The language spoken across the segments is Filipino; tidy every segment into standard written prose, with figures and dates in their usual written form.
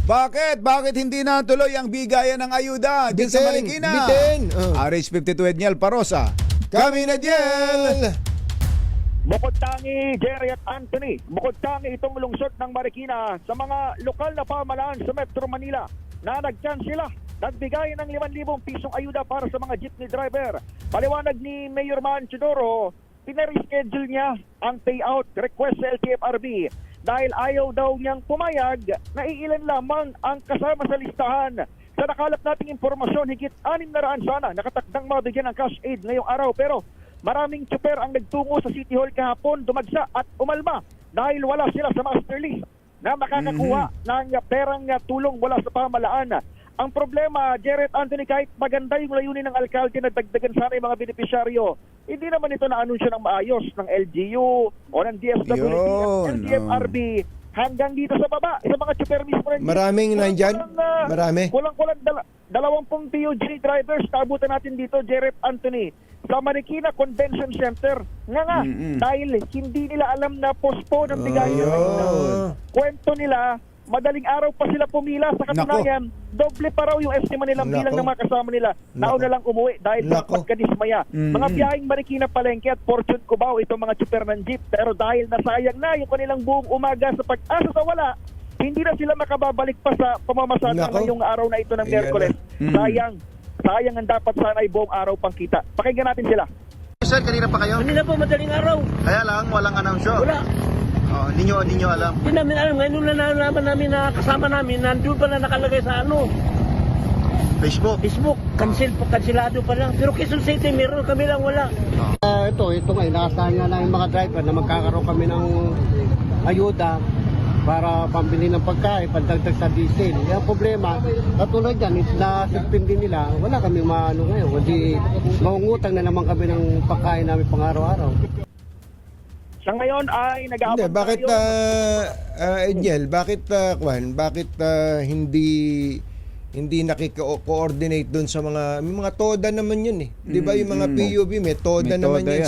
Bakit? Bakit hindi natuloy ang bigayan ng ayuda dyan sa Marikina? Bitin! RH52 Edniel Parosa. Kami na Diel! Bukod tangi, Jerry at Anthony, bukod tangi itong lungsod ng Marikina sa mga lokal na pamahalaan sa Metro Manila na nagkansila, nagbigay ng 5,000 pisong ayuda para sa mga jeepney driver. Paliwanag ni Mayor Man Chidoro, pinareschedule niya ang payout request sa LTFRB dahil ayaw daw niyang pumayag na iilan lamang ang kasama sa listahan. Sa nakalap nating impormasyon, higit 600 sana nakatakdang mabigyan ng cash aid ngayong araw, pero maraming tsuper ang nagtungo sa City Hall kahapon, dumagsa at umalma dahil wala sila sa master list na makakakuha ng perang tulong mula sa pamahalaan. Ang problema, Jared Anthony, kahit maganda yung layunin ng alkalde na dagdagan sana yung mga benepisyaryo, hindi naman ito na-anunsyo ng maayos ng LGU o ng DSWD at LTFRB hanggang dito sa baba, sa mga tsuper mismo. Maraming nandyan? Marami? Kulang-kulang 20 PUJ drivers naabutan natin dito, Jared Anthony, sa Marikina Convention Center. Dahil hindi nila alam na postpone ang bigayan. Kwento nila, madaling araw pa sila pumila. Sa katunayan, doble pa raw yung estima nilang bilang ng mga kasama nila. Nauna lang umuwi dahil sa pagkadismaya. Mga biyaheng Marikina Palengke at Fortune Cubao, itong mga tsuper ng jeep. Pero dahil nasayang na yung kanilang buong umaga sa pag-asa sa wala, hindi na sila makababalik pa sa pamamasada ngayong araw na ito ng Miyerkules. Sayang ang dapat sana ay buong araw pang kita. Pakinggan natin sila. Sir, kanina pa kayo? Kanina po, madaling araw. Kaya lang, walang announsyo. Wala. Oh, hindi nyo alam. Hindi namin alam. Ngayon na nalaman namin na kasama namin, nandun pala nakalagay sa Facebook. Kansilado pa lang. Pero Quezon City, meron kami lang wala. Ito nga, inaasahan nga ng mga driver na magkakaroon kami ng ayuda para pambili ng pagkain, pandagdag sa diesel. Yung problema, katulad yan, na-suspend din nila, wala kami maano ngayon, kundi maungutang na naman kami ng pagkain namin pang-araw-araw. Sa ngayon ay nag-aabang Bakit, Edniel, bakit hindi nakiko-coordinate doon sa mga TODA naman yun eh. 'Di ba yung mga PUB may TODA naman yan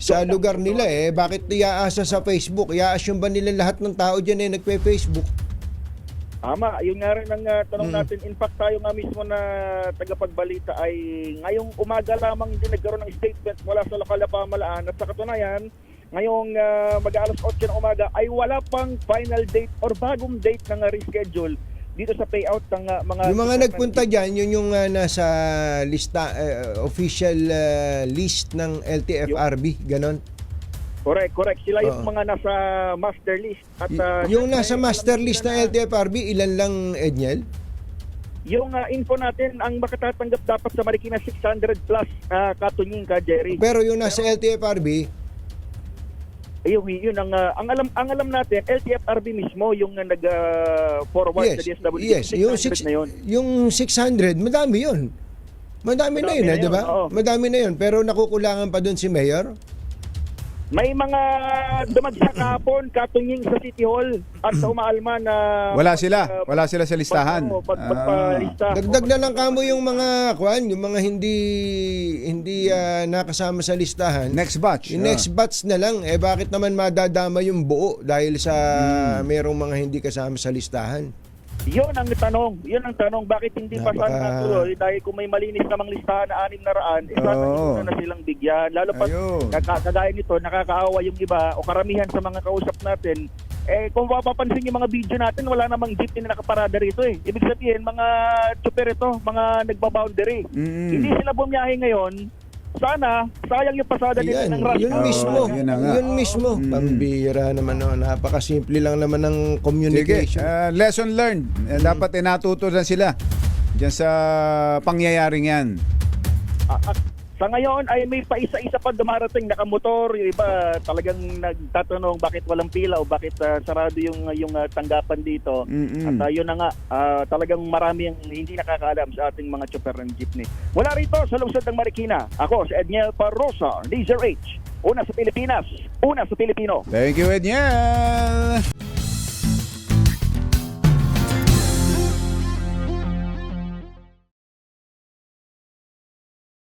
sa lugar nila eh. Bakit iaasa sa Facebook? I-assume ba nila lahat ng tao diyan eh nagpe-Facebook? Tama, yun nga rin ang tanong natin. In fact, tayo nga mismo na tagapagbalita ay ngayong umaga lamang hindi nagkaroon ng statement mula sa lokal na pamahalaan at sa katunayan, ngayong mag-aalas 8 ng umaga ay wala pang final date or bagong date ng reschedule dito sa payout ng mga... Yung mga nagpunta dyan, yun yung nasa lista, official list ng LTFRB, ganon? Correct. Sila yung mga nasa master list. At, yung nasa master list ng LTFRB, ilan lang, Edniel? Yung info natin, ang makatatanggap dapat sa Marikina 600 plus katunying ka, Jerry. Pero yung nasa LTFRB... Yun ang alam natin, LTFRB mismo yung nag-forward sa DSWD. Yes, yung 600, madami yun. Madami na yun, di ba? Madami na yun, pero nakukulangan pa doon si Mayor. May mga dumagsa kahapon, katunying sa City Hall at sa umaalma na... Wala sila sa listahan. Dagdag na lang kamo yung mga hindi nakasama sa listahan. Next batch. Yung next batch na lang, bakit naman madadama yung buo dahil sa merong mga hindi kasama sa listahan? Yun ang tanong, bakit hindi pa sana natuloy? Dahil kung may malinis namang listahan na 600, sana na silang bigyan. Lalo pa kagaya nito, nakakaawa yung iba o karamihan sa mga kausap natin. Kung mapapansin yung mga video natin, wala namang jeep na nakaparada rito eh. Ibig sabihin, mga tsuper ito, mga nagbaboundary. Hindi sila bumiyahe ngayon. Sana, sayang yung pasada nila ng rush. Yun mismo. Pambira naman. Napakasimple lang naman ng communication. Sige, lesson learned. Dapat natuto na sila dyan sa pangyayaring yan. Sa ngayon ay may paisa-isa pa dumarating nakamotor. Yung iba talagang nagtatanong bakit walang pila o bakit sarado yung tanggapan dito. At yun na nga, talagang marami ang hindi nakakaalam sa ating mga tsuper ng jeepney. Wala rito sa lungsod ng Marikina. Ako si Edniel Parosa, Laser H. Una sa Pilipinas, una sa Pilipino. Thank you, Edniel.